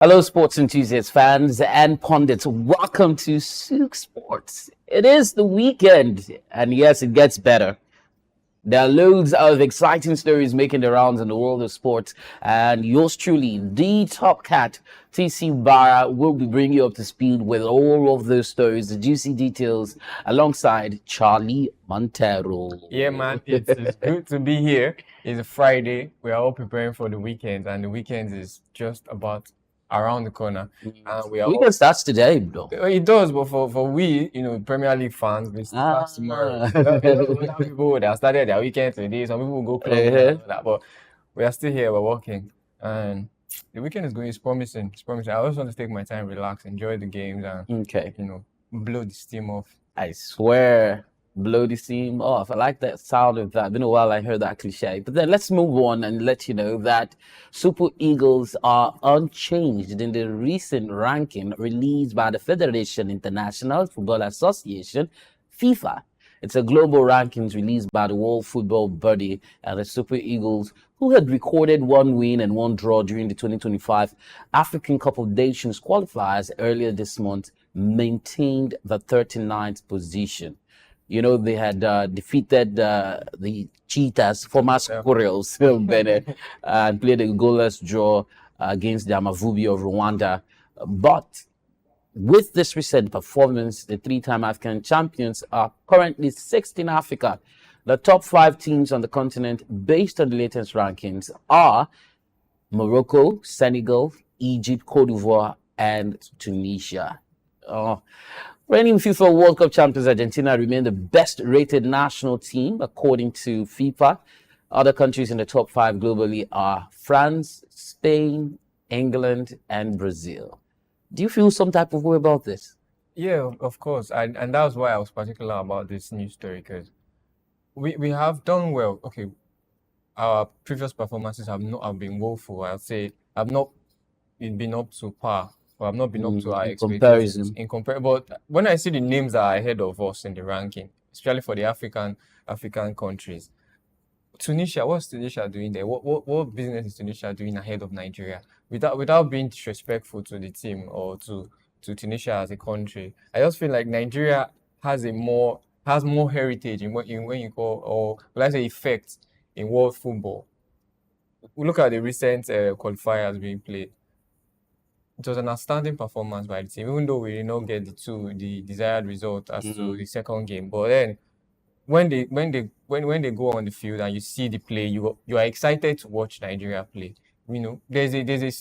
Hello, sports enthusiasts, fans, and pundits. Welcome to Souq Sports. It is the weekend, and yes, it gets better. There are loads of exciting stories making the rounds in the world of sports, and yours truly, the top cat, TC Barra, will be bringing you up to speed with all of those stories, the juicy details, alongside Charlie Montero. Yeah, man, it's good to be here. It's a Friday. We are all preparing for the weekend, and the weekend is just about around the corner. And we are Weekend starts today, though. It does, but for we, Premier League fans, it starts tomorrow. A lot of people that started their weekend today. Some people will go clubbing and all that, but we are still here. We're working, and the weekend is going. It's promising. It's promising. I also want to take my time, relax, enjoy the games, and blow the steam off. I swear, blow the steam off. I like that sound of that. Been a while I heard that cliche. But then let's move on and let you know that Super Eagles are unchanged in the recent ranking released by the Federation International Football Association, FIFA. It's a global rankings released by the World Football Body, and the Super Eagles, who had recorded one win and one draw during the 2025 African Cup of Nations qualifiers earlier this month, maintained the 39th position. They had defeated the Cheetahs, former Squirrels, Benin, and played a goalless draw against the Amavubi of Rwanda. But with this recent performance, the three-time African champions are currently sixth in Africa. The top 5 teams on the continent, based on the latest rankings, are Morocco, Senegal, Egypt, Cote d'Ivoire, and Tunisia. Reigning FIFA World Cup champions Argentina remain the best-rated national team, according to FIFA. Other countries in the top 5 globally are France, Spain, England, and Brazil. Do you feel some type of way about this? Yeah, of course. And that's why I was particular about this news story, because we have done well. Okay, our previous performances have been woeful. I'll say have not been up to par. Well, I've not been up to our expectations in comparison. But when I see the names that are ahead of us in the ranking, especially for the African countries, Tunisia, what's Tunisia doing there? What business is Tunisia doing ahead of Nigeria? Without being disrespectful to the team or to Tunisia as a country, I just feel like Nigeria has more heritage in when you call, or will I say, effect in world football. We look at the recent qualifiers being played. It was an outstanding performance by the team, even though we did not get the desired result as to the second game. But then, when they go on the field and you see the play, you are excited to watch Nigeria play. There's a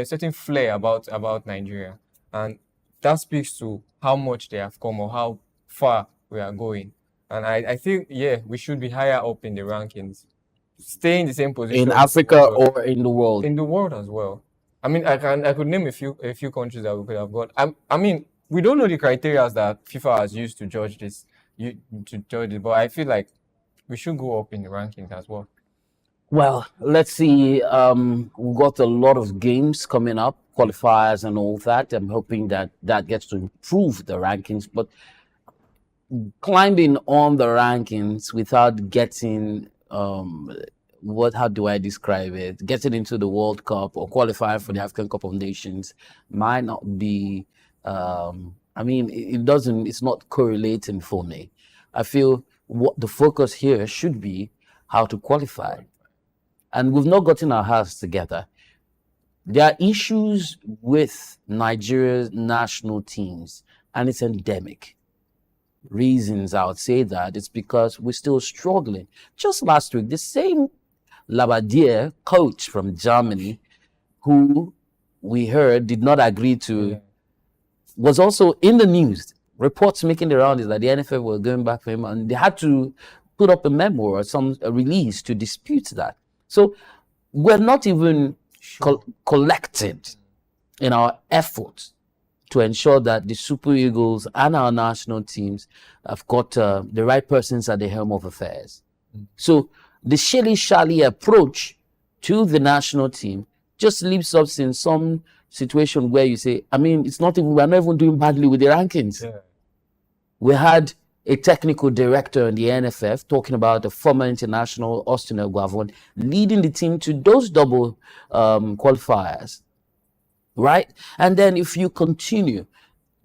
certain flair about Nigeria, and that speaks to how much they have come or how far we are going. And I think, we should be higher up in the rankings, stay in the same position in Africa or in the world. In the world as well. I mean, I could name a few countries that we could have got. I mean, we don't know the criteria that FIFA has used to judge this, but I feel like we should go up in the rankings as well. Well, let's see. We've got a lot of games coming up, qualifiers and all that. I'm hoping that gets to improve the rankings, but climbing on the rankings without getting how do I describe it? Getting into the World Cup or qualifying for the African Cup of Nations might not be, it's not correlating for me. I feel what the focus here should be how to qualify. And we've not gotten our hearts together. There are issues with Nigeria's national teams, and it's endemic. Reasons I would say that it's because we're still struggling. Just last week, the same Labadier coach from Germany, who we heard did not agree to, was also in the news. Reports making the round is that the NFF were going back for him, and they had to put up a memo or a release to dispute that. So we're not even collected in our efforts to ensure that the Super Eagles and our national teams have got the right persons at the helm of affairs. So the shilly-shally approach to the national team just leaves us in some situation where you say, we're not even doing badly with the rankings. Yeah. We had a technical director in the NFF talking about the former international Austin Eguavon leading the team to those double qualifiers. right? And then if you continue,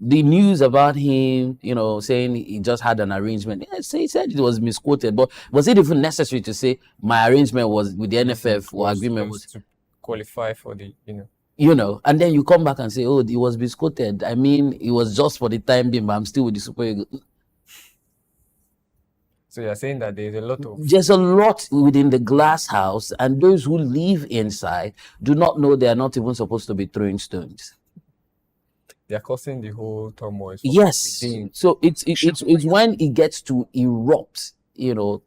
the news about him, saying he just had an arrangement. Yes, he said it was misquoted, but was it even necessary to say my arrangement was with the NFF or agreement was to qualify for the, and then you come back and say, oh, it was misquoted. I mean, it was just for the time being, but I'm still with the Super Eagles. So you're saying that there's a lot within the glass house, and those who live inside do not know they are not even supposed to be throwing stones. They're causing the whole turmoil. Yes. So it's when it gets to erupt,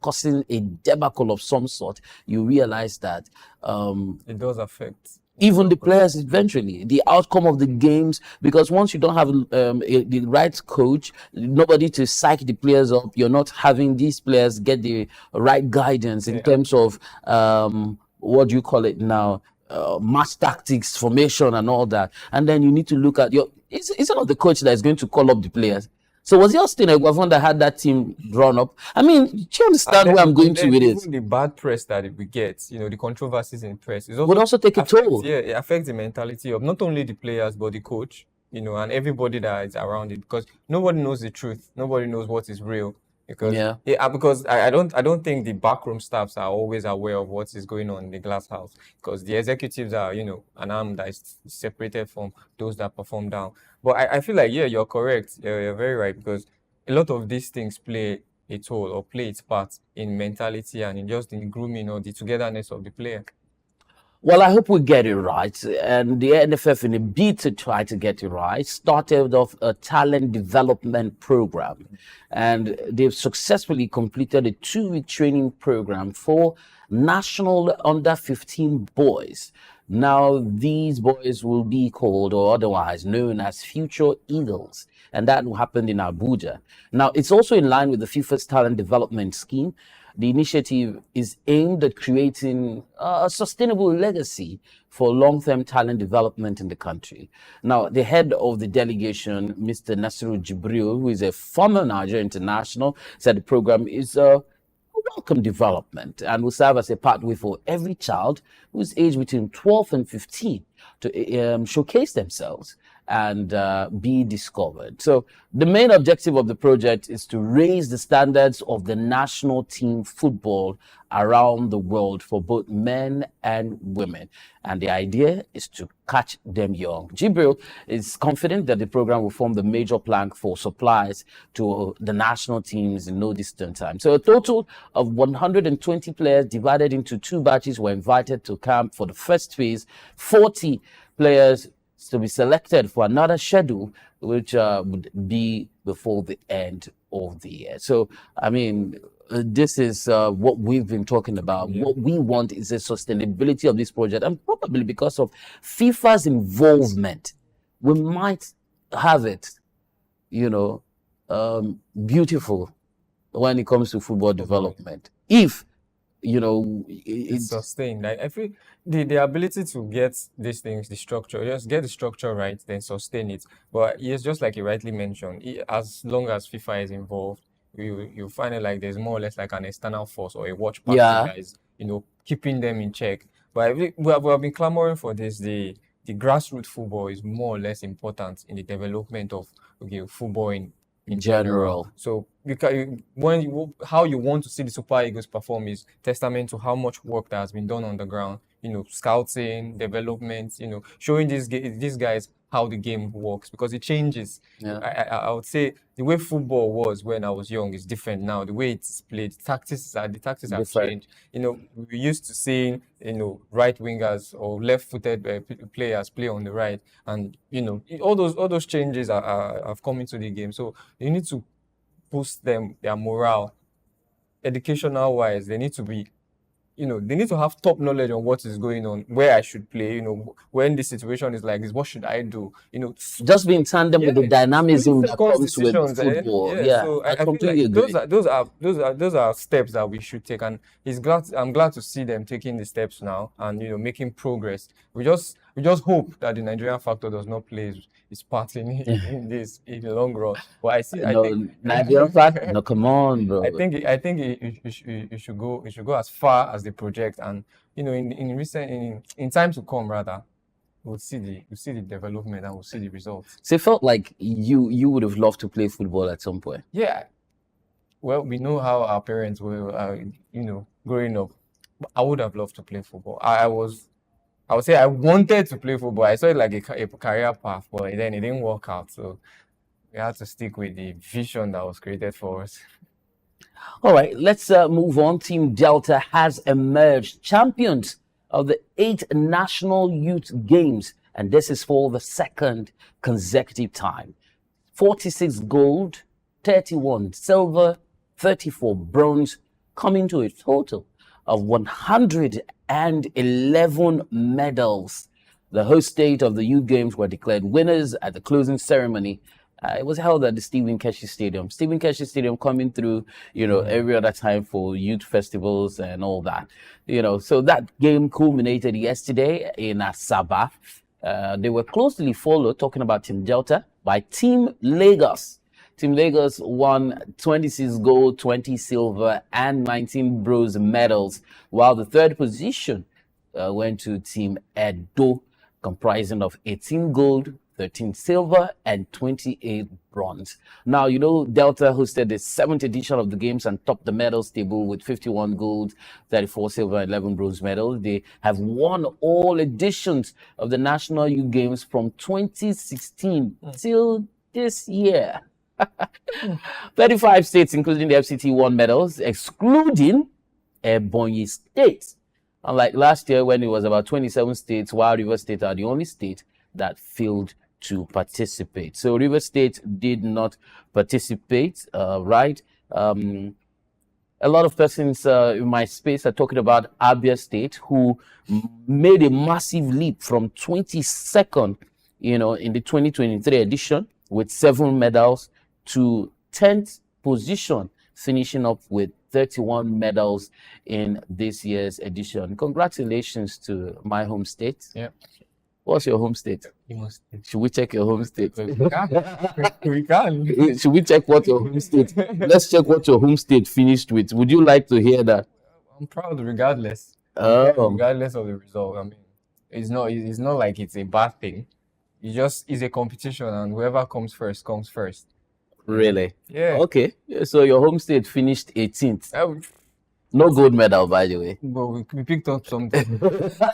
causing a debacle of some sort, you realize that it does affect even the players eventually, the outcome of the games, because once you don't have the right coach, nobody to psych the players up, you're not having these players get the right guidance in terms of what do you call it now, match tactics, formation and all that. And then you need to look at it's not the coach that is going to call up the players. So was it Austin Eguavon that had that team drawn up? I mean, do you understand where I'm going to with it? Even the bad press that we get, the controversies in press, would also take a toll. Yeah, it affects the mentality of not only the players but the coach, and everybody that is around it, because nobody knows the truth. Nobody knows what is real. Because I don't think the backroom staffs are always aware of what is going on in the glass house, because the executives are, an arm that is separated from those that perform down. But I feel like, you're correct. You're very right, because a lot of these things play a toll or play its part in mentality and in just the grooming or the togetherness of the player. Well, I hope we get it right. And the NFF, in a bid to try to get it right, started off a talent development program. And they've successfully completed a 2-week training program for national under-15 boys. Now, these boys will be called, or otherwise known as, Future Eagles. And that happened in Abuja. Now, it's also in line with the FIFA's talent development scheme. The initiative is aimed at creating a sustainable legacy for long-term talent development in the country. Now, the head of the delegation, Mr. Nasiru Jibril, who is a former Rangers International, said the program is a welcome development and will serve as a pathway for every child who is aged between 12 and 15 to showcase themselves and be discovered. So the main objective of the project is to raise the standards of the national team football around the world for both men and women. And the idea is to catch them young. Jibril is confident that the program will form the major plank for supplies to the national teams in no distant time. So a total of 120 players divided into 2 batches were invited to camp for the first phase. 40 players to be selected for another schedule, which would be before the end of the year. So, I mean, this is what we've been talking about. Yeah. What we want is the sustainability of this project, and probably because of FIFA's involvement, we might have it, beautiful when it comes to football development. If it's sustained. Like I feel the ability to get these things, the structure, just get the structure right, then sustain it. But yes, just like you rightly mentioned, as long as FIFA is involved, you find it like there's more or less like an external force or a watch party that is, keeping them in check. But we have been clamoring for this. The grassroots football is more or less important in the development of football in general. So how you want to see the Super Eagles perform is testament to how much work that has been done on the ground. Scouting, development. Showing these guys how the game works, because it changes. Yeah. I would say the way football was when I was young is different now. The way it's played, the tactics have changed. We used to seeing right wingers or left-footed players play on the right, and all those changes have come into the game. So you need to boost their morale, educational wise. They need to be they need to have top knowledge on what is going on, where I should play, when the situation is like this, what should I do? Just be in tandem with the dynamism that comes with football. So I completely agree. Those are steps that we should take, and I'm glad to see them taking the steps now and making progress. We just hope that the Nigerian factor does not play its part in this in the long run. But I think Nigerian factor. No, come on, bro. I think it should go as far as the project, and in time to come, rather, we'll see the development and we'll see the results. So it felt like you would have loved to play football at some point. Yeah. Well, we know how our parents were, growing up. I would have loved to play football. I would say I wanted to play football. I saw it like a career path, but then it didn't work out. So we had to stick with the vision that was created for us. All right, let's move on. Team Delta has emerged champions of the 8 National Youth Games, and this is for the second consecutive time. 46 gold, 31 silver, 34 bronze, coming to a total of 111 medals. The host state of the Youth Games were declared winners at the closing ceremony. It was held at the Stephen Keshi Stadium. Stephen Keshi Stadium coming through, every other time for youth festivals and all that. So that game culminated yesterday in Asaba. They were closely followed, talking about Team Delta, by Team Lagos. Team Lagos won 26 gold, 20 silver, and 19 bronze medals, while the third position went to Team Edo, comprising of 18 gold, 13 silver, and 28 bronze. Now, Delta hosted the 7th edition of the games and topped the medals table with 51 gold, 34 silver, and 11 bronze medals. They have won all editions of the National Youth Games from 2016 till this year. 35 states, including the FCT, won medals, excluding Ebonyi State. Unlike last year, when it was about 27 states, while River State are the only state that failed to participate. So River State did not participate, right? A lot of persons in my space are talking about Abia State, who made a massive leap from 22nd, in the 2023 edition with 7 medals to 10th position, finishing up with 31 medals in this year's edition. Congratulations to my home state. Yeah. What's your home state? Imo State. Should we check your home state? We can. Should we check what your home state? Let's check what your home state finished with. Would you like to hear that? I'm proud regardless. Oh. Regardless of the result. I mean, it's not like it's a bad thing. It's a competition, and whoever comes first comes first. Really? Yeah. Okay. So your home state finished 18th. No gold medal, by the way. But we picked up something.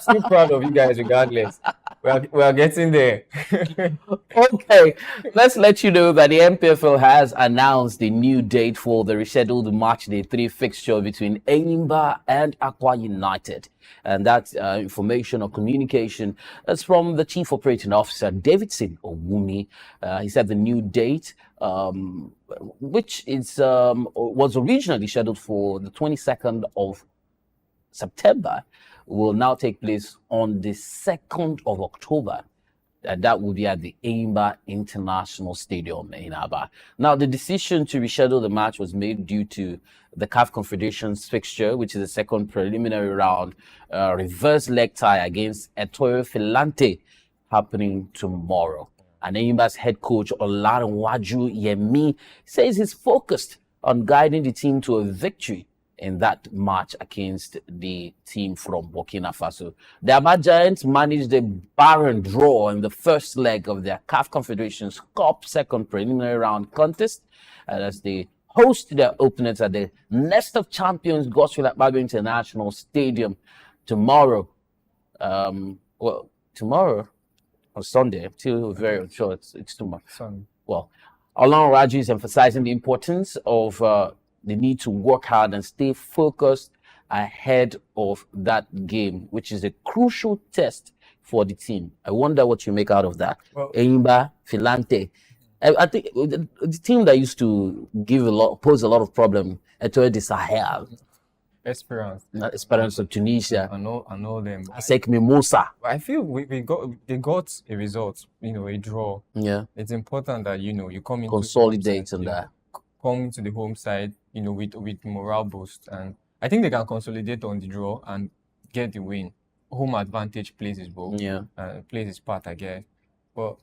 Still proud of you guys regardless. We are getting there. Okay, let's let you know that the NPFL has announced the new date for the rescheduled matchday 3 fixture between Enyimba and Akwa United. And that information or communication is from the Chief Operating Officer, Davidson Owumi. He said the new date, which is was originally scheduled for the 22nd of September, will now take place on the 2nd of October. That will be at the Enyimba International Stadium in Aba. Now, the decision to reschedule the match was made due to the CAF Confederation's fixture, which is the second preliminary round reverse leg tie against Etoile Filante, happening tomorrow. And Enyimba's head coach, Olarinwaju Yemi, says he's focused on guiding the team to a victory in that match against the team from Burkina Faso. The Aba Giants managed a barren draw in the first leg of their CAF Confederations Cup second preliminary round contest, as they host their opponents at the Nest of Champions Godswill Akpabio International Stadium tomorrow. Tomorrow on Sunday. I'm still very unsure. It's tomorrow. Sunday. Well, Olarinwaju is emphasizing the importance of the need to work hard and stay focused ahead of that game, which is a crucial test for the team. I wonder what you make out of that. Well, Enyimba, Filante. I think the team that used to pose a lot of problem, Etoile du Sahel, Esperance of Tunisia, I know them. Asec Mimosa. I feel they got a result, a draw. Yeah, It's important that you come into consolidate on that. come to the home side, with morale boost, and I think they can consolidate on the draw and get the win. Home advantage plays its role. Yeah. Plays its part, I guess. But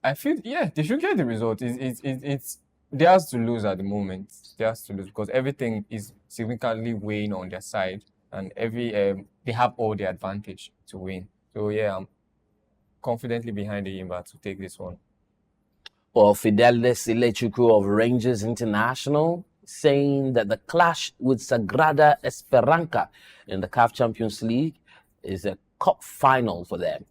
I feel they should get the result. It's theirs to lose at the moment. Theirs to lose because everything is significantly weighing on their side, and they have all the advantage to win. So confidently behind Enyimba to take this one. Or Fidelis Electrical of Rangers International saying that the clash with Sagrada Esperanca in the CAF Champions League is a cup final for them.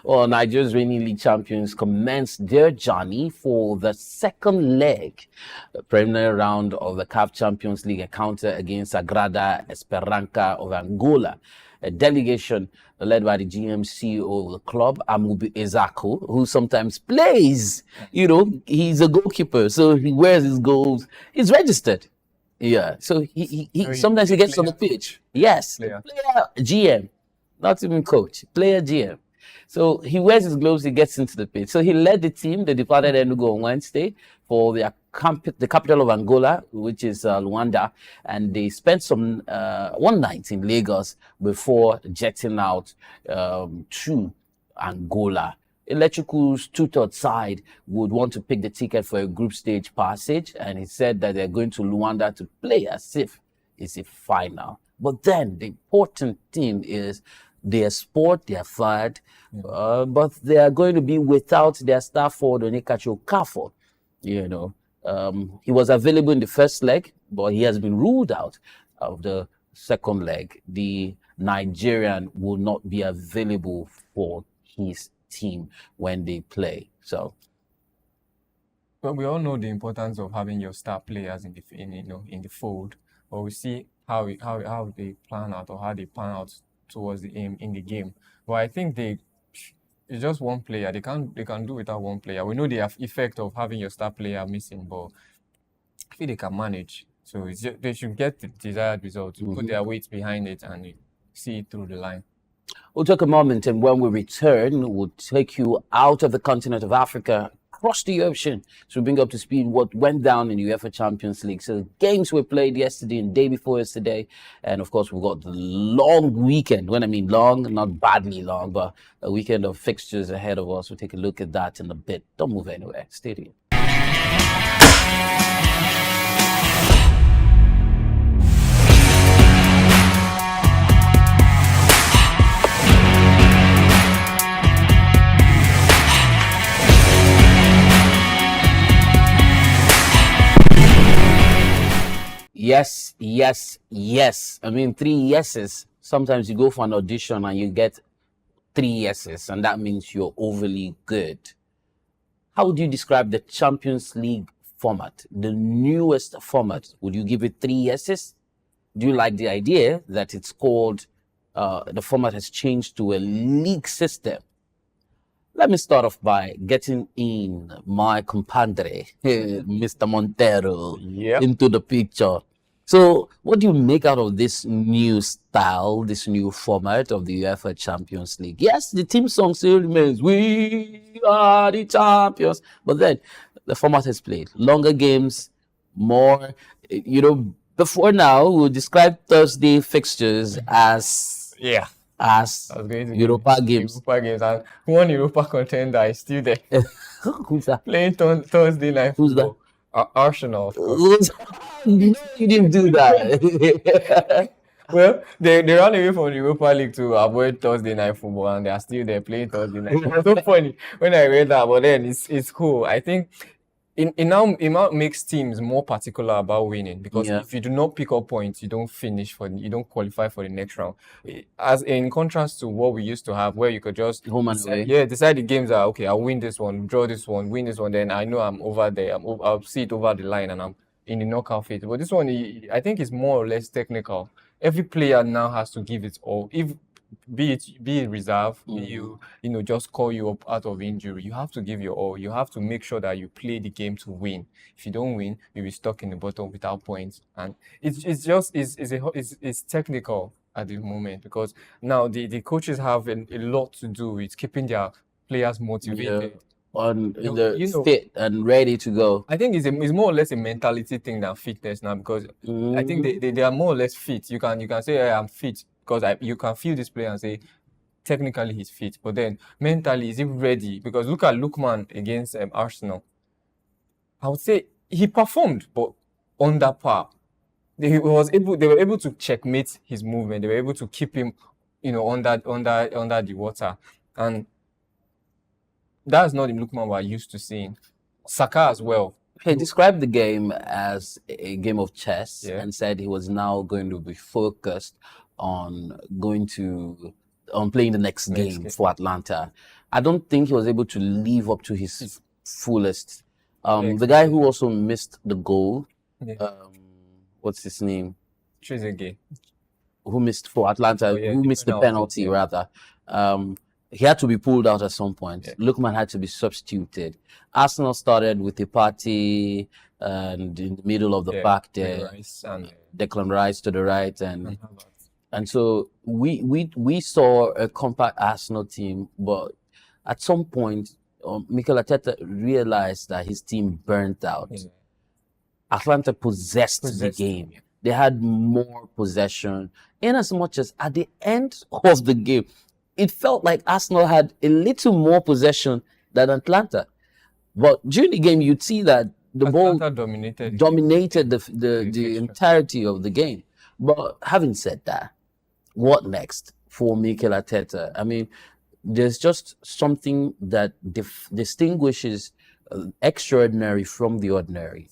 Well, Nigeria's reigning league champions commenced their journey for the second leg, the preliminary round of the CAF Champions League encounter against Sagrada Esperanca of Angola. A delegation led by the GM CEO of the club, Amubi Ezako, who sometimes plays, he's a goalkeeper, so he wears his goals. He's registered. Yeah, so he sometimes he gets on the pitch. Yes, player GM, not even coach, player GM. So he wears his gloves, he gets into the pitch. So he led the team. They departed Enugu on Wednesday for the capital of Angola, which is Luanda. And they spent one night in Lagos before jetting out to Angola. Electrical's two-third side would want to pick the ticket for a group stage passage. And he said that they're going to Luanda to play as if it's a final. But then the important thing is their sport, their fired, but they are going to be without their star forward, Onikacho Kafo. He was available in the first leg, but he has been ruled out of the second leg. The Nigerian will not be available for his team when they play. So, well, we all know the importance of having your star players in the fold, but we see how they plan out or how they pan out towards the aim in the game. But I think it's just one player. They can do without one player. We know the effect of having your star player missing, but I think they can manage. So they should get the desired result, put their weight behind it, and see it through the line. We'll take a moment, and when we return, we'll take you out of the continent of Africa, across the ocean, to bring up to speed what went down in the UEFA Champions League. So games were played yesterday and day before yesterday, and of course we've got the long weekend. When I mean long, not badly long, but a weekend of fixtures ahead of us. We'll take a look at that in a bit. Don't move anywhere. Stay tuned. Yes. I mean, 3 yeses. Sometimes you go for an audition and you get 3 yeses, and that means you're overly good. How would you describe the Champions League format, the newest format? Would you give it 3 yeses? Do you like the idea that it's called, the format has changed to a league system? Let me start off by getting in my compadre, Mr. Montero, into the picture. So what do you make out of this new style, this new format of the UEFA Champions League? Yes, the team song still remains, "We are the champions." But then the format has played. Longer games, more, before now, we'll describe Thursday fixtures as Europa games. Europa games, and one Europa contender is still there. Who's that? Playing Thursday night football. Who's that? Arsenal, of course. You didn't do that. Well, they ran away from the Europa League to avoid Thursday night football, and they are still there playing Thursday night. It's so funny when I read that, but then it's cool. I think it now makes teams more particular about winning, because if you do not pick up points, you don't qualify for the next round. As in contrast to what we used to have, where you could just decide the games are okay. I'll win this one, draw this one, win this one. Then I know I'm over there. I'll see it over the line, and I'm in the knockout phase. But this one, I think, is more or less technical. Every player now has to give it all. Be it reserve, just call you up out of injury. You have to give your all. You have to make sure that you play the game to win. If you don't win, you'll be stuck in the bottom without points. And it's technical at the moment, because now the coaches have a lot to do with keeping their players motivated. Fit and ready to go. I think it's more or less a mentality thing than fitness now, because I think they are more or less fit. You can say, hey, I'm fit, because you can feel this player and say, technically he's fit, but then mentally, is he ready? Because look at Lookman against Arsenal. I would say he performed, but under par. They were able to checkmate his movement. They were able to keep him, under the water. And that's not the Lookman we're used to seeing. Saka as well. He described the game as a game of chess Yeah. and said he was now going to be focused on playing the next game for Atlanta. I don't think he was able to live up to his fullest. The guy who also missed the goal, what's his name? Trezeguet. Who missed for Atlanta, who missed the penalty rather. He had to be pulled out at some point. Lookman had to be substituted. Arsenal started with a party and in the middle of the park there, Declan Rice to the right, and so we saw a compact Arsenal team, but at some point, Mikel Arteta realized that his team burnt out. Atlanta possessed the game. They had more possession, in as much as at the end of the game, it felt like Arsenal had a little more possession than Atlanta. But during the game, you'd see that the ball dominated the entirety of the game. But having said that, what next for Mikel Arteta? I mean, there's just something that distinguishes extraordinary from the ordinary,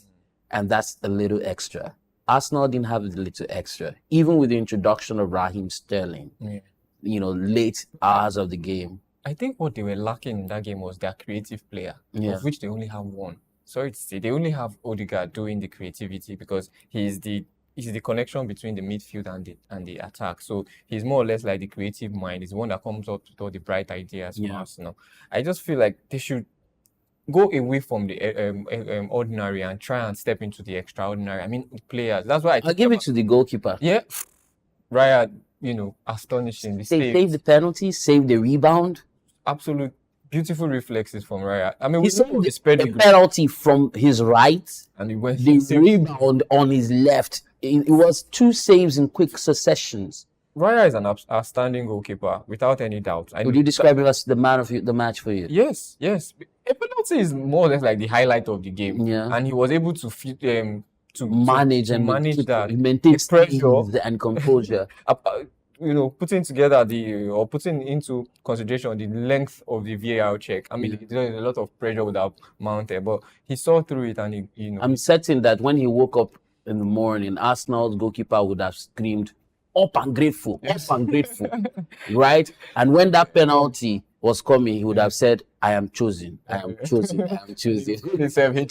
and that's a little extra. Arsenal didn't have a little extra, even with the introduction of Raheem Sterling. Late hours of the game. I think what they were lacking in that game was their creative player, of which they only have one. Sorry to say, they only have Odegaard doing the creativity because he's the connection between the midfield and the attack. So he's more or less like the creative mind. He's the one that comes up with all the bright ideas for Arsenal. I just feel like they should go away from the ordinary and try and step into the extraordinary. I mean, players. That's why I'll give it to the goalkeeper. Yeah, Raya. Astonishing. Save the penalty, save the rebound. Absolute beautiful reflexes from Raya. I mean, he saved the penalty from his right, and he went the rebound on his left. It was 2 saves in quick successions. Raya is an outstanding goalkeeper, without any doubt. Would you describe him as the man of the match for you? Yes. A penalty is more or less like the highlight of the game. And he was able to manage that. He maintains pressure and composure. Putting into consideration the length of the VAR check. I mean, there's a lot of pressure would have mounted, but he saw through it, and I'm certain that when he woke up in the morning, Arsenal's goalkeeper would have screamed, "Up and grateful, up and grateful," right? And when that penalty was coming, he would have said, "I am chosen. I am chosen. I am chosen." It's a HIM.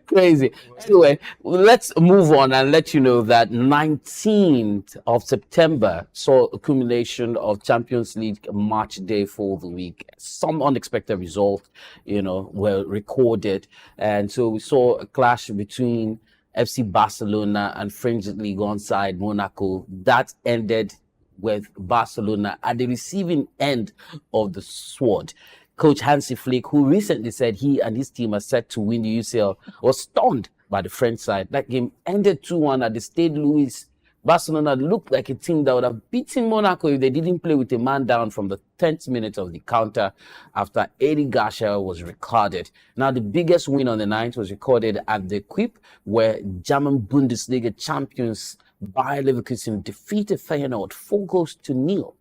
Crazy. Anyway, let's move on and let you know that 19th of September saw accumulation of Champions League match day for the week. Some unexpected results, were recorded. And so we saw a clash between FC Barcelona and French League One side Monaco. That ended with Barcelona at the receiving end of the sword. Coach Hansi Flick, who recently said he and his team are set to win the UCL, was stunned by the French side. That game ended 2-1 at the Stade Louis. Barcelona looked like a team that would have beaten Monaco if they didn't play with a man down from the 10th minute of the counter after Eddie Garcia was recorded. Now, the biggest win on the night was recorded at the Quip, where German Bundesliga champions Bayer Leverkusen defeated Feyenoord 4-0.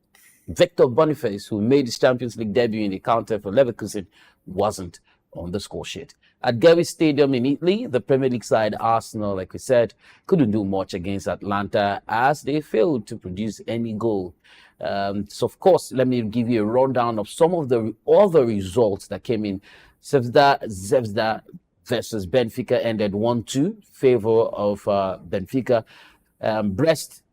Victor Boniface, who made his Champions League debut in the counter for Leverkusen, wasn't on the score sheet. At Gewiss Stadium in Italy, the Premier League side Arsenal, like we said, couldn't do much against Atalanta as they failed to produce any goal. So, of course, let me give you a rundown of some of the other results that came in. Zvezda versus Benfica ended 1-2, favor of Benfica. Brest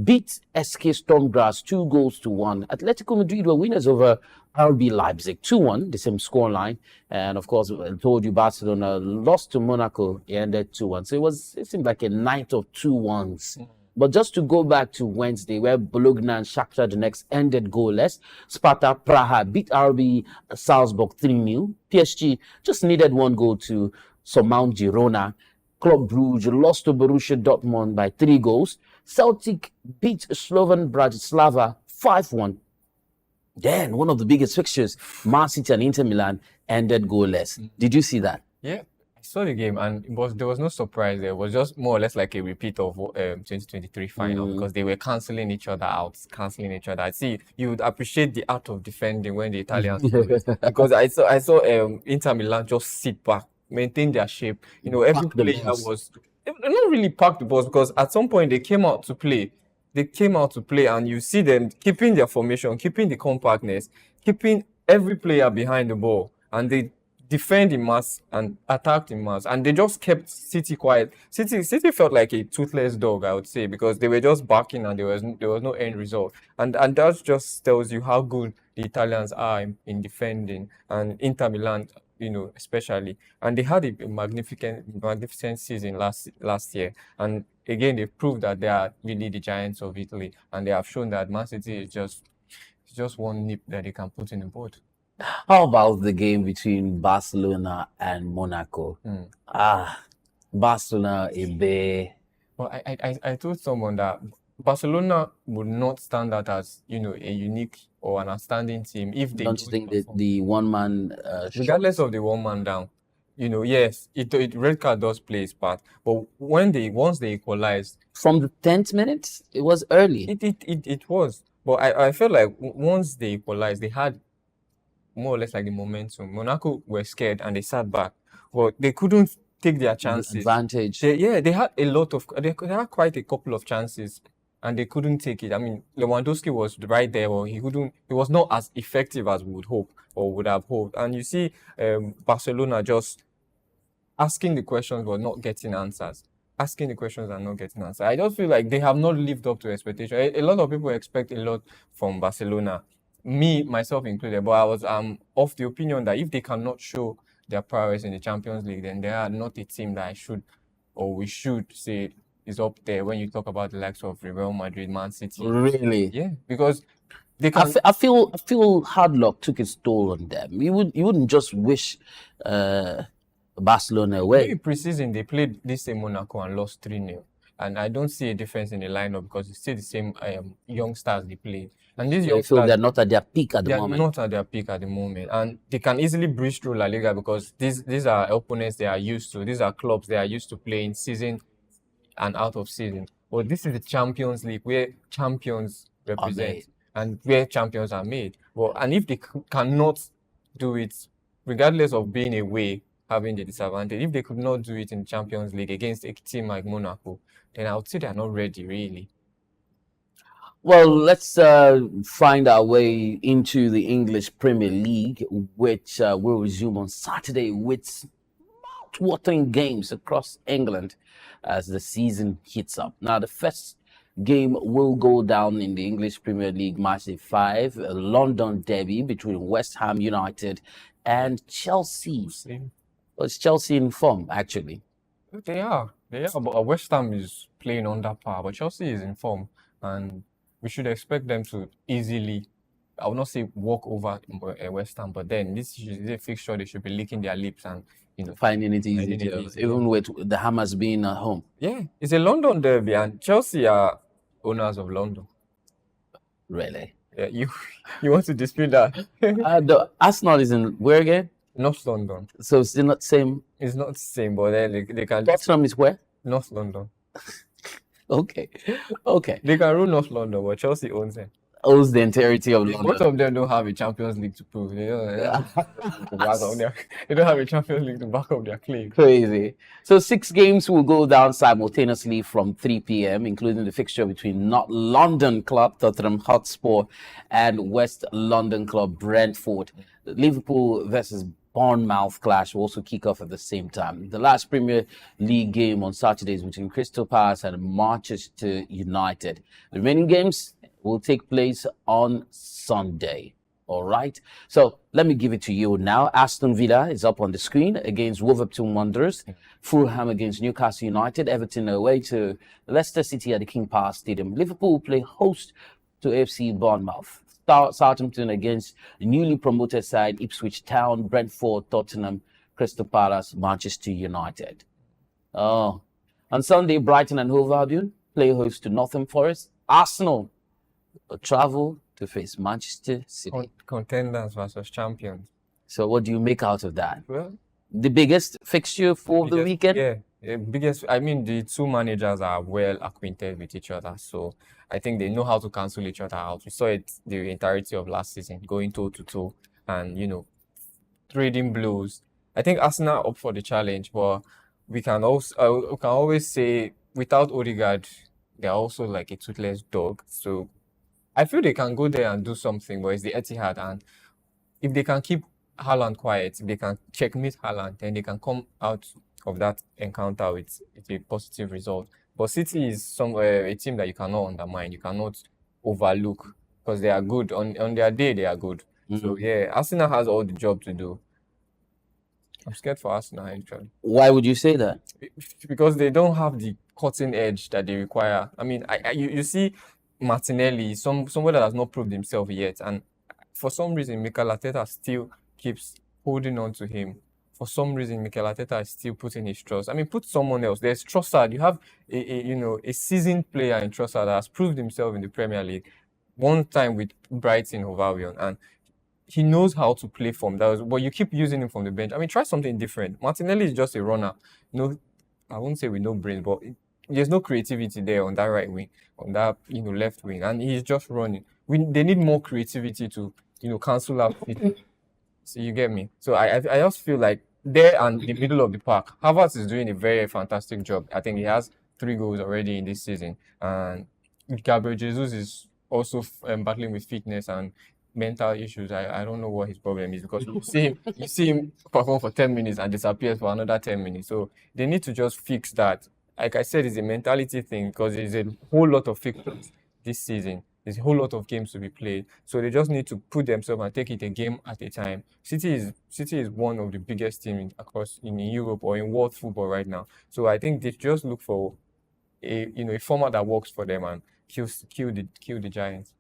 beat SK Stormgrass 2-1. Atletico Madrid were winners over RB Leipzig 2-1, the same scoreline. And of course, I told you Barcelona lost to Monaco, it ended 2-1. So it seemed like a night of 2-1s. But just to go back to Wednesday, where Bologna and Shakhtar Donetsk ended goalless, Sparta Praha beat RB Salzburg 3-0. PSG just needed 1 goal to surmount Girona. Club Brugge lost to Borussia Dortmund by 3 goals. Celtic beat Slovan Bratislava 5-1. Then, one of the biggest fixtures, Man City and Inter Milan ended goalless. Did you see that? Yeah, saw the game, and there was no surprise there. It was just more or less like a repeat of 2023 final because they were cancelling each other out, cancelling each other. I see you would appreciate the art of defending when the Italians do it, because I saw Inter Milan just sit back, maintain their shape. You know, every Pack the player bus. was not really packed the bus because at some point they came out to play. They came out to play, and you see them keeping their formation, keeping the compactness, keeping every player behind the ball, and they defend in mass and attacked in mass, and they just kept City quiet. City felt like a toothless dog, I would say, because they were just barking and there was no end result, and that just tells you how good the Italians are in defending, and Inter Milan, you know, especially, and they had a magnificent season last year, and again they proved that they are really the giants of Italy, and they have shown that Man City is just one nip that they can put in the board. How about the game between Barcelona and Monaco? Barcelona, a bear. Well, I told someone that Barcelona would not stand out as, you know, a unique or an outstanding team if they Don't you don't think that perform. the one man Regardless of the one man down, you know, yes, it red card does play its part, but once they equalized, from the 10th minute, it was early. it was. But I felt like once they equalized, they had more or less like the momentum. Monaco were scared and they sat back, but they couldn't take their chances. Advantage. They had they had quite a couple of chances and they couldn't take it. I mean, Lewandowski was right there, but he was not as effective as we would hope or would have hoped. And you see, Barcelona just asking the questions but not getting answers. Asking the questions and not getting answers. I just feel like they have not lived up to expectation. A lot of people expect a lot from Barcelona, me myself included, but I was of the opinion that if they cannot show their prowess in the Champions League, then they are not a team that we should say is up there when you talk about the likes of Real Madrid, Man City. Really? Yeah, because they can. I feel hard luck took its toll on them. You wouldn't just wish Barcelona away. Maybe pre-season they played this same Monaco and lost 3-0. And I don't see a difference in the lineup because it's still the same young stars they played. And these young I feel stars, they're not at their peak at the they're moment. not at their peak at the moment. And they can easily breeze through La Liga because these are opponents they are used to. These are clubs they are used to playing season and out of season. But this is the Champions League where champions represent and where champions are made. And if they cannot do it, regardless of being away, having the disadvantage, if they could not do it in Champions League against a team like Monaco, then I would say they're not ready, really. Well, let's find our way into the English Premier League, which will resume on Saturday with mouth-watering games across England as the season heats up. Now, the first game will go down in the English Premier League matchday 5, a London derby between West Ham United and Chelsea. Well, it's Chelsea in form, actually. They are, but West Ham is playing under par, but Chelsea is in form, and we should expect them to easily, I will not say walk over West Ham, but then this is a fixture they should be licking their lips and, you know, finding it easy, even with the Hammers being at home. Yeah, it's a London derby, and Chelsea are owners of London. Really? Yeah, you want to dispute that? The Arsenal is in where again? North London. So it's still not the same. It's not the same, but then they can. Tottenham is where? North London. Okay. They can rule North London, but Chelsea owns them. Owns the entirety of London. Both of them don't have a Champions League to prove. They don't have a Champions League to back up their claim. Crazy. So 6 games will go down simultaneously from 3 p.m., including the fixture between North London club Tottenham Hotspur and West London club Brentford. Liverpool versus Bournemouth clash will also kick off at the same time. The last Premier League game on Saturday is between Crystal Palace and Manchester United. The remaining games will take place on Sunday. All right. So let me give it to you now. Aston Villa is up on the screen against Wolverhampton Wanderers. Fulham against Newcastle United. Everton away to Leicester City at the King Power Stadium. Liverpool play host to AFC Bournemouth. Southampton against the newly promoted side Ipswich Town, Brentford, Tottenham, Crystal Palace, Manchester United. On Sunday, Brighton and Hove Albion play host to Nottingham Forest. Arsenal travel to face Manchester City. Contenders versus champions. So what do you make out of that? Well, the biggest fixture for the weekend? Yeah, biggest. I mean, the two managers are well acquainted with each other, so I think they know how to cancel each other out. We saw it the entirety of last season, going toe to toe, and trading blows. I think Arsenal are up for the challenge, but we can always say without Odegaard, they're also like a toothless dog. So I feel they can go there and do something, but it's the Etihad, and if they can keep Haaland quiet, if they can checkmate Haaland, then they can come out of that encounter with a positive result. But City is somewhere a team that you cannot undermine, you cannot overlook because they are good on their day. They are good. So yeah, Arsenal has all the job to do. I'm scared for Arsenal actually. Why would you say that? Because they don't have the cutting edge that they require. I mean, you see Martinelli, somebody that has not proved himself yet, and for some reason Mikel Arteta still keeps holding on to him. For some reason Mikel Arteta is still putting his trust. I mean, put someone else. There's Trossard. You have a seasoned player in Trossard that has proved himself in the Premier League. One time with Brighton Hove Albion, and he knows how to play from that. But you keep using him from the bench. I mean, try something different. Martinelli is just a runner. I won't say with no brains, but there's no creativity there on that right wing, on that left wing, and he's just running. They need more creativity to cancel out. So you get me. So I just feel like there and the middle of the park, Havertz is doing a very fantastic job. I think he has 3 goals already in this season, and Gabriel Jesus is also battling with fitness and mental issues. I don't know what his problem is, because you see him perform for 10 minutes and disappears for another 10 minutes. So they need to just fix that. Like I said, it's a mentality thing, because there's a whole lot of fixtures this season. There's a whole lot of games to be played. So they just need to put themselves and take it a game at a time. City is one of the biggest teams across in Europe or in world football right now. So I think they just look for a format that works for them and kill the Giants.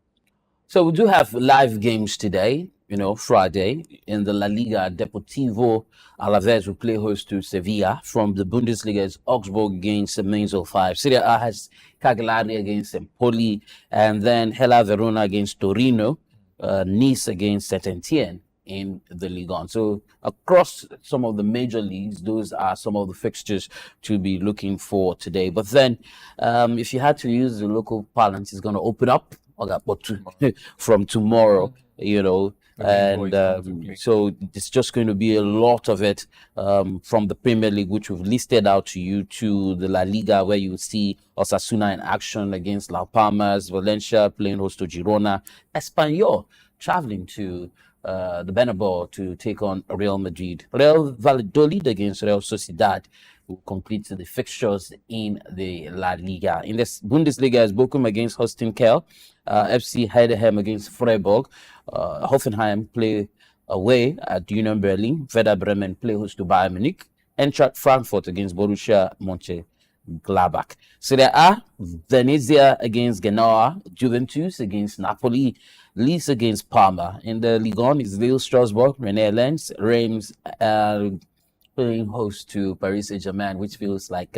So we do have live games today, Friday. In the La Liga, Deportivo Alaves will play host to Sevilla. From the Bundesliga, it's Augsburg against Mainz 05. Serie A has Cagliari against Empoli, and then Hellas Verona against Torino, Nice against Saint-Étienne in the Ligue 1. So across some of the major leagues, those are some of the fixtures to be looking for today. But then if you had to use the local parlance, it's going to open up from tomorrow, and so it's just going to be a lot of it from the Premier League, which we've listed out to you, to the La Liga, where you see Osasuna in action against La Palmas, Valencia playing host to Girona, Espanyol traveling to the Bernabeu to take on Real Madrid, Real Valladolid against Real Sociedad will complete the fixtures in the La Liga. In the Bundesliga, is Bochum against Holstein Kiel, FC Heidenheim against Freiburg, Hoffenheim play away at Union Berlin, Werder Bremen play host to Bayern Munich, Eintracht Frankfurt against Borussia Mönchengladbach. Serie A, Venezia against Genoa, Juventus against Napoli, Lille against Parma. In the Ligue 1 is Lille Strasbourg, René Lens, Reims playing host to Paris Saint-Germain, which feels like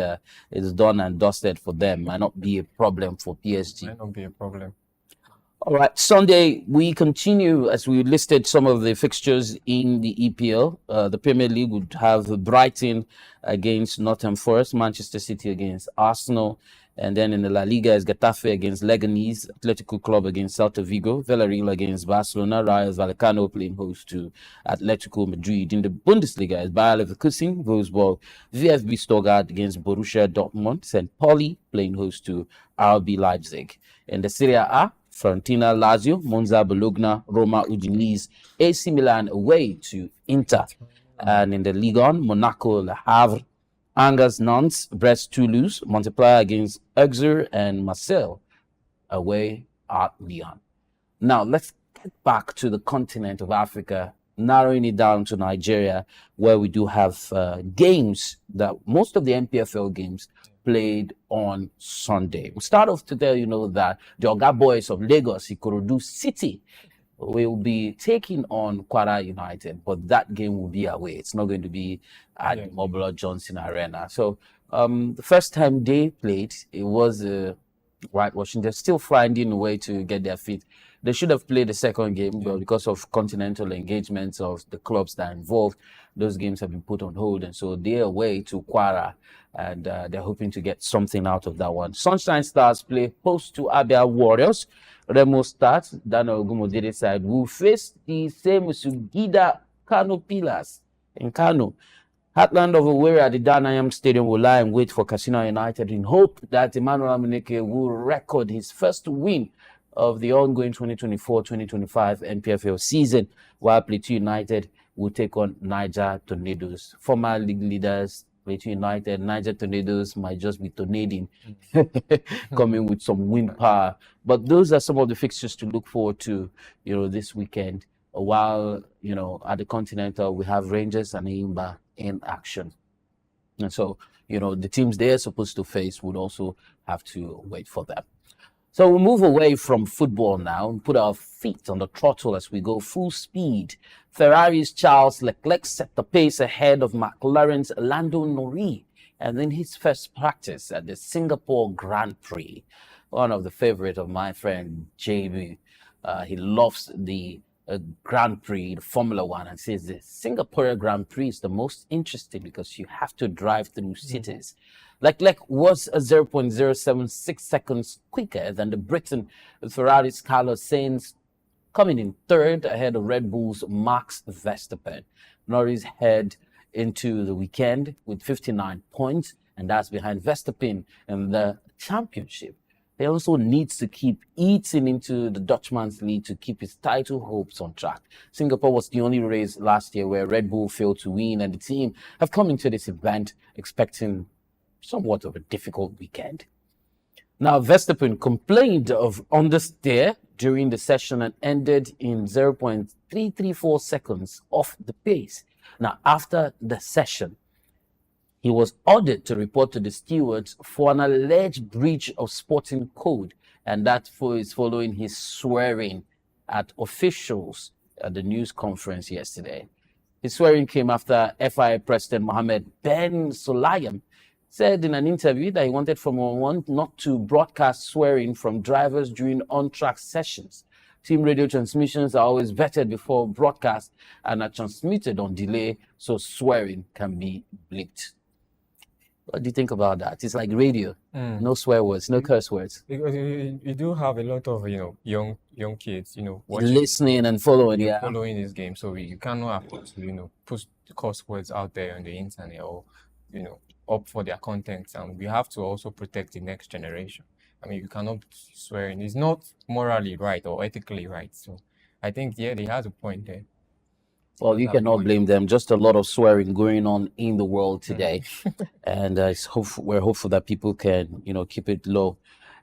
it's done and dusted for them. Might not be a problem for PSG. Might not be a problem. All right, Sunday, we continue as we listed some of the fixtures in the EPL. The Premier League would have Brighton against Nottingham Forest, Manchester City against Arsenal, and then in the La Liga is Getafe against Leganés, Atletico Club against Celta Vigo, Villarreal against Barcelona, Rayo Vallecano playing host to Atletico Madrid. In the Bundesliga is Bayer Leverkusen, Wolfsburg, VfB Stuttgart against Borussia Dortmund, St. Pauli playing host to RB Leipzig. In the Serie A, Fiorentina, Lazio, Monza, Bologna, Roma, Udinese, AC Milan away to Inter. And in the Ligue 1, Monaco, Le Havre, Angers, Nantes, Brest, Toulouse, Montpellier against Auxerre, and Marseille away at Lyon. Now, let's get back to the continent of Africa, narrowing it down to Nigeria, where we do have games, that most of the NPFL games played on Sunday. We start off today, that the Oga Boys of Lagos, Ikorodu City, will be taking on Kwara United, but that game will be away. It's not going to be at the Mobile Johnson Arena. So the first time they played, it was whitewashing. They're still finding a way to get their feet They should have played the second game, but because of continental engagements of the clubs that are involved, those games have been put on hold. And so they're away to Kwara, and they're hoping to get something out of that one. Sunshine Stars play host to Abia Warriors. Remo Stars, Dano Ogumodere side, will face the same Sugida Kano Pillars in Kano. Heartland of Owerri at the Danayam Stadium will lie in wait for Casino United in hope that Emmanuel Amuneke will record his first win of the ongoing 2024-2025 NPFL season, while Plateau United will take on Niger Tornadoes. Former league leaders, Plateau United, Niger Tornadoes might just be tornading, coming with some wind power. But those are some of the fixtures to look forward to, this weekend. While, at the Continental, we have Rangers and Enyimba in action. And so, the teams they're supposed to face would also have to wait for them. So we'll move away from football now and put our feet on the throttle as we go full speed. Ferrari's Charles Leclerc set the pace ahead of McLaren's Lando Norris, and then his first practice at the Singapore Grand Prix. One of the favorite of my friend JB. He loves the Grand Prix, the Formula One, and says the Singapore Grand Prix is the most interesting because you have to drive through cities. Leclerc was 0.076 seconds quicker than the Briton Ferrari's Carlos Sainz, coming in third ahead of Red Bull's Max Verstappen. Norris head into the weekend with 59 points, and that's behind Verstappen in the championship. He also needs to keep eating into the Dutchman's lead to keep his title hopes on track. Singapore was the only race last year where Red Bull failed to win, and the team have come into this event expecting somewhat of a difficult weekend. Now, Verstappen complained of understeer during the session and ended in 0.334 seconds off the pace. Now, after the session, he was ordered to report to the stewards for an alleged breach of sporting code, and that is following his swearing at officials at the news conference yesterday. His swearing came after FIA President Mohammed Ben Sulayem said in an interview that he wanted Formula One not to broadcast swearing from drivers during on-track sessions. Team radio transmissions are always vetted before broadcast and are transmitted on delay, so swearing can be bleeped. What do you think about that? It's like radio, no swear words, no curse words. Because you do have a lot of young kids, watching, listening and following, following this game. So you cannot afford to put curse words out there on the internet or up for their content, and we have to also protect the next generation. I mean, you cannot swear, and it's not morally right or ethically right. So I think they has a point there. Well, you cannot blame them. Just a lot of swearing going on in the world today. And we're hopeful that people can, keep it low.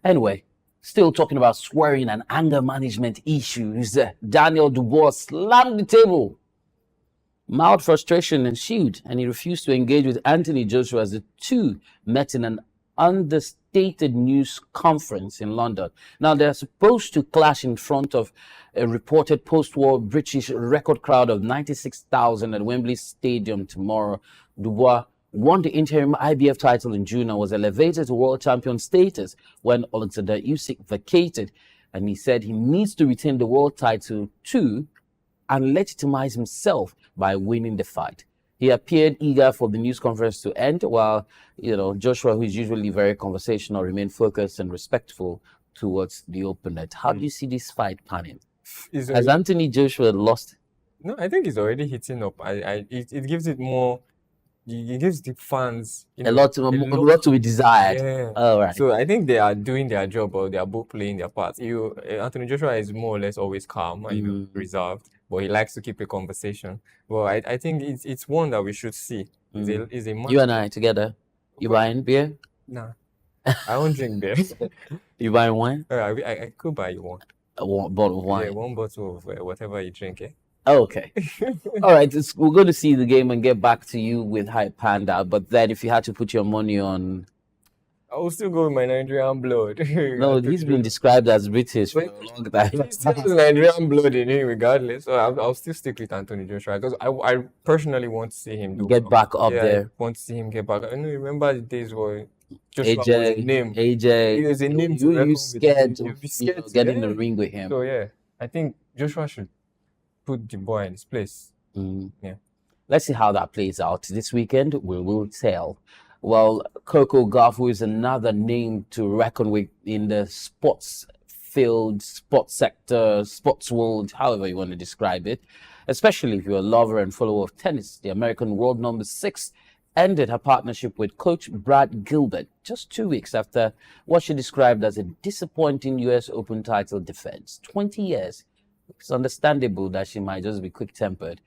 Anyway, still talking about swearing and anger management issues. Daniel Dubois slammed the table. Mild frustration ensued, and he refused to engage with Anthony Joshua as the two met in an understated news conference in London. Now, they're supposed to clash in front of a reported post-war British record crowd of 96,000 at Wembley Stadium tomorrow. Dubois won the interim IBF title in June and was elevated to world champion status when Alexander Usyk vacated. And he said he needs to retain the world title too and legitimize himself by winning the fight. He appeared eager for the news conference to end, while Joshua, who is usually very conversational, remained focused and respectful towards the opponent. How do you see this fight panning? Has Anthony Joshua lost? No, I think he's already hitting up. It gives it more. It gives the fans a lot to be desired. Yeah. All right. So I think they are doing their job, or they are both playing their parts. Anthony Joshua is more or less always calm and reserved, but he likes to keep a conversation. Well, I think it's one that we should see. It's a you and I together. You buying beer? Nah, I don't drink beer. You buying wine? I could buy you one. A bottle of wine. Yeah, one bottle of whatever you drink. Okay. All right. We're going to see the game and get back to you with how it panned out. But then if you had to put your money on... I will still go with my Nigerian blood. No, he's been described as British for a long time. He's still Nigerian blood in him regardless. So I'll still stick with Anthony Joshua because I personally want to see him get back up there. I want to see him get back. I know, remember the days where Joshua was a name. AJ. He was a name. You scared to get in the ring with him. So yeah. I think Joshua should put the boy in his place. Yeah. Let's see how that plays out this weekend. We will tell. Well, Coco Gauff, who is another name to reckon with in the sports field, sports sector, sports world, however you want to describe it, especially if you're a lover and follower of tennis. The American world number 6 ended her partnership with coach Brad Gilbert just 2 weeks after what she described as a disappointing US Open title defense. 20 years. It's understandable that she might just be quick-tempered.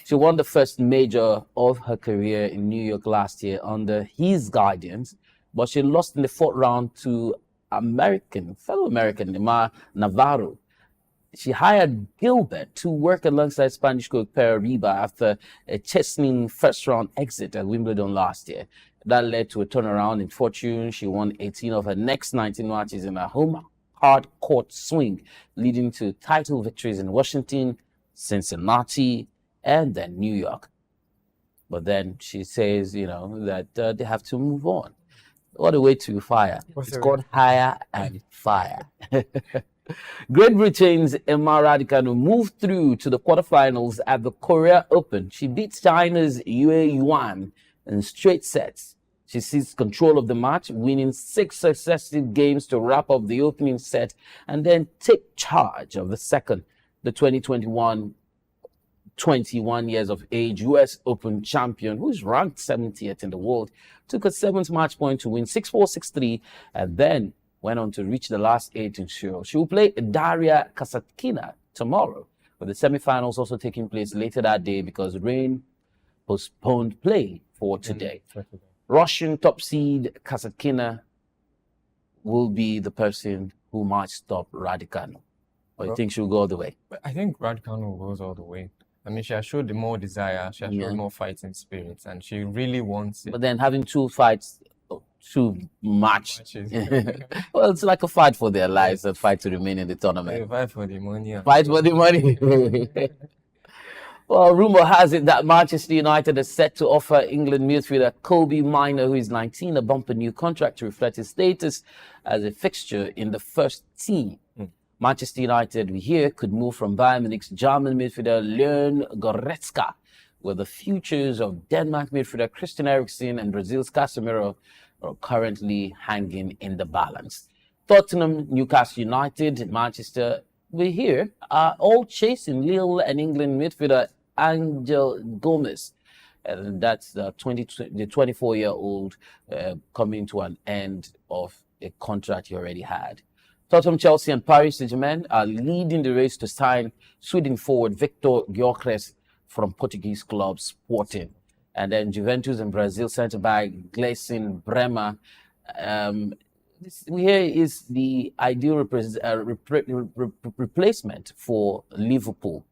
She won the first major of her career in New York last year under his guidance, but she lost in the 4th round to fellow American Neymar Navarro. She hired Gilbert to work alongside Spanish coach Per Riba after a chastening first-round exit at Wimbledon last year. That led to a turnaround in fortune. She won 18 of her next 19 matches in her home hard court swing, leading to title victories in Washington, Cincinnati, and then New York. But then she says, that they have to move on. What a way to fire. It's called hire and fire. Great Britain's Emma Raducanu moved through to the quarterfinals at the Korea Open. She beat China's Yue Yuan in straight sets. She seized control of the match, winning 6 successive games to wrap up the opening set and then take charge of the second. The 2021 21 years of age US Open champion, who's ranked 70th in the world, took a 7th match point to win 6-4, 6-3, and then went on to reach the last 8 in show. She will play Daria Kasatkina tomorrow, with the semifinals also taking place later that day because rain postponed play for today. Russian top seed Kasatkina will be the person who might stop Raducanu. Or you think she'll go all the way? I think Raducanu goes all the way. I mean, she has showed more desire, she has showed more fighting spirits, and she really wants it. But then having 2 fights, 2 matches. Well, it's like a fight for their lives, a fight to remain in the tournament. A fight for the money. Fight for the money. Well, rumor has it that Manchester United is set to offer England midfielder Kobe Mino, who is 19, a bumper new contract to reflect his status as a fixture in the first team. Manchester United, we hear, could move from Bayern Munich's German midfielder Leon Goretzka, with the futures of Denmark midfielder Christian Eriksen and Brazil's Casemiro are currently hanging in the balance. Tottenham, Newcastle United, Manchester, we hear, are all chasing Lille and England midfielder Angel Gomez. And that's the 24-year-old coming to an end of a contract he already had. Tottenham, Chelsea, and Paris Saint-Germain are leading the race to sign Sweden forward Victor Gyökeres from Portuguese club Sporting. And then Juventus and Brazil centre-back Gleison Bremer. Here is the ideal replacement for Liverpool.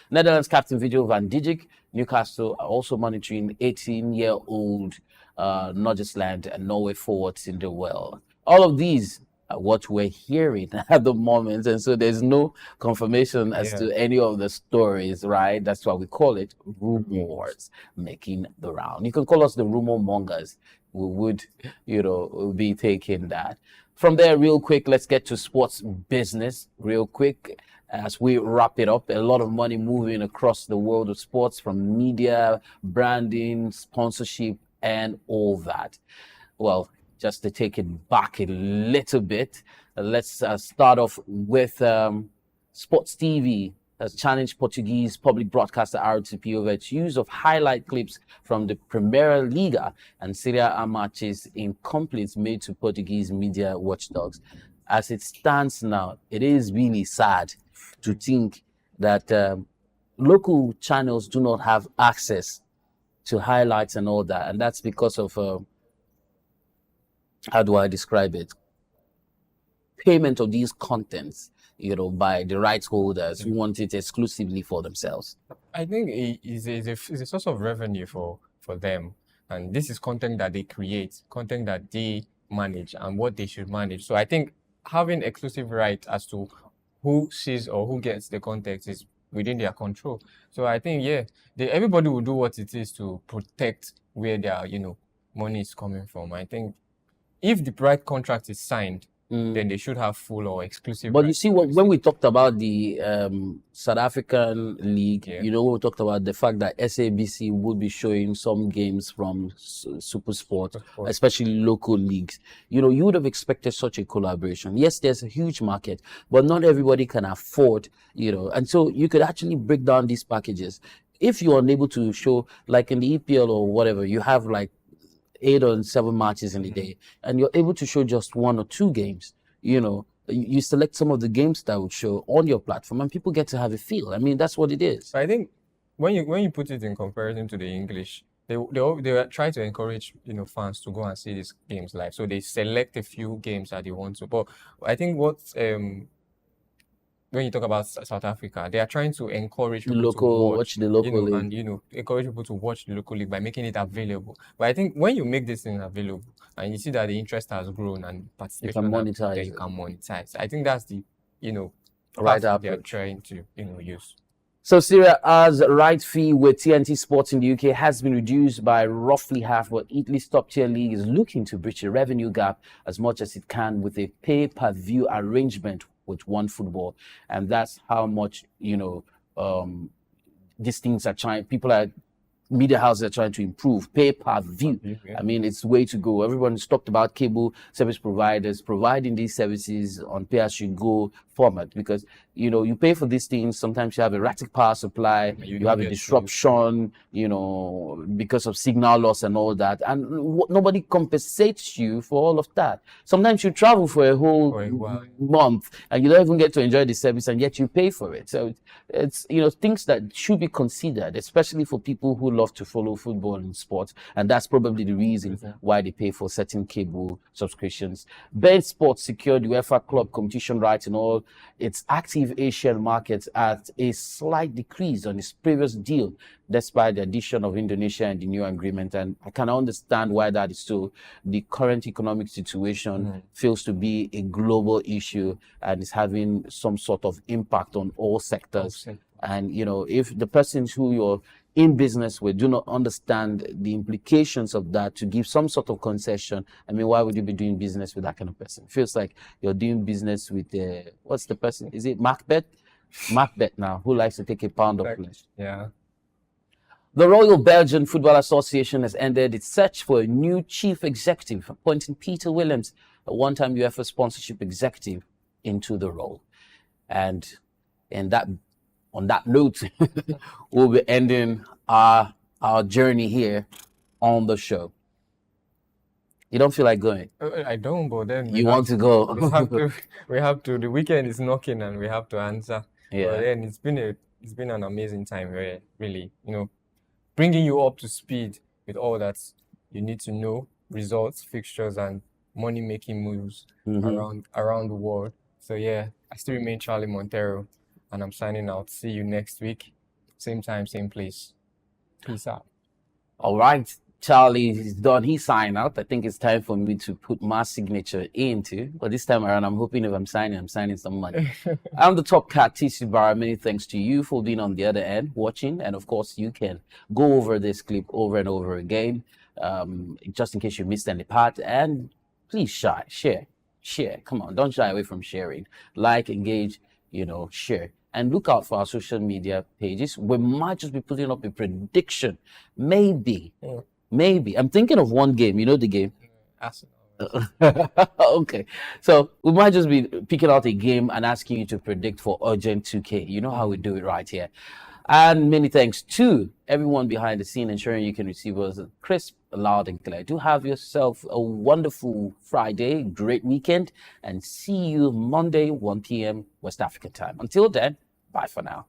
Netherlands captain Virgil van Dijk. Newcastle are also monitoring 18-year-old Norgesland and Norway forwards in the world. All of these are what we're hearing at the moment, and so there's no confirmation as to any of the stories, right? That's why we call it rumors making the round. You can call us the rumor mongers. We would, be taking that. From there, real quick, let's get to sports business real quick as we wrap it up. A lot of money moving across the world of sports, from media, branding, sponsorship, and all that. Well, just to take it back a little bit, let's start off with Sports TV has challenged Portuguese public broadcaster RTP over its use of highlight clips from the Primeira Liga and Serie A matches in complaints made to Portuguese media watchdogs. As it stands now, it is really sad to think that local channels do not have access to highlights and all that, and that's because of how do I describe it? Payment of these contents, by the rights holders who want it exclusively for themselves. I think it is a source of revenue for them. And this is content that they create, content that they manage and what they should manage. So I think having exclusive right as to who sees or who gets the context is within their control. So I think, everybody will do what it is to protect where their, money is coming from. I think if the right contract is signed, then they should have full or exclusive But you rights see, to when this. we talked about the South African league, Yeah. you know, we talked about the fact that SABC would be showing some games from Super Sport, Sport. especially local leagues. You know, you would have expected such a collaboration. Yes, there's a huge market, but not everybody can afford, you know, and so you could actually break down these packages. If you're unable to show, like in the EPL or whatever, you have like 8 or 7 matches in a day, and you're able to show just 1 or 2 games, you know, you select some of the games that would show on your platform, and people get to have a feel. I mean, that's what it is. So I think when you put it in comparison to the English, they try to encourage, you know, fans to go and see these games live. So they select a few games that they want to. But I think what when you talk about South Africa, they are trying to encourage people to watch The local you know, league. and you know, encourage people to watch the local league by making it available. But I think when you make this thing available and you see that the interest has grown and participation, monetize then you it. can monetize. I think that's the, you know, Right path they're approach. trying to, you know, use. So Serie A's right fee with TNT Sports in the UK has been reduced by roughly half, but Italy's top-tier league is looking to bridge a revenue gap as much as it can with a pay-per-view arrangement with OneFootball. And that's how much, you know, these things are trying, media houses are trying to improve pay-per-view. Yeah. I mean, it's the way to go. Everyone's talked about cable service providers providing these services on pay-as-you-go format, because, you know, you pay for these things. Sometimes you have erratic power supply, you have a disruption, you know, because of signal loss and all that, and nobody compensates you for all of that. Sometimes you travel for a whole month and you don't even get to enjoy the service, and yet you pay for it. So it's, you know, things that should be considered, especially for people who love to follow football and sports, and that's probably the reason why they pay for certain cable subscriptions. BeIN Sports secured UEFA club competition rights in all its active Asian markets at a slight decrease on its previous deal, despite the addition of Indonesia and the new agreement. And I can understand why that is so. The current economic situation feels to be a global issue and is having some sort of impact on all sectors. And, you know, if the persons who you're in business with do not understand the implications of that to give some sort of concession, I mean, why would you be doing business with that kind of person? It feels like you're doing business with, what's the person? Is it Macbeth? Macbeth now, who likes to take a pound of flesh. Yeah. The Royal Belgian Football Association has ended its search for a new chief executive, appointing Peter Williams, a one-time UEFA sponsorship executive, into the role. And on that note, we'll be ending our journey here on the show. You don't feel like going? I don't, but then you want to go. we have to. The weekend is knocking, and we have to answer. Yeah. But then it's been an amazing time, really, you know, bringing you up to speed with all that you need to know, results, fixtures, and money-making moves around the world. So yeah, I still remain Charlie Montero, and I'm signing out. See you next week, same time, same place. Peace out. All right, Charlie is done. He signed out. I think it's time for me to put my signature into. But this time around, I'm hoping if I'm signing some money. I'm the top cat, TC Barra. Many thanks to you for being on the other end, watching. And of course, you can go over this clip over and over again, just in case you missed any part. And please share. Come on, don't shy away from sharing. Like, engage, you know, share. And look out for our social media pages. We might just be putting up a prediction. Maybe. I'm thinking of one game. You know the game? Arsenal. Okay. So we might just be picking out a game and asking you to predict for urgent 2K. You know how we do it right here. And many thanks to everyone behind the scene, ensuring you can receive us crisp, loud, and clear. Do have yourself a wonderful Friday, great weekend, and see you Monday, 1 p.m. West African time. Until then, bye for now.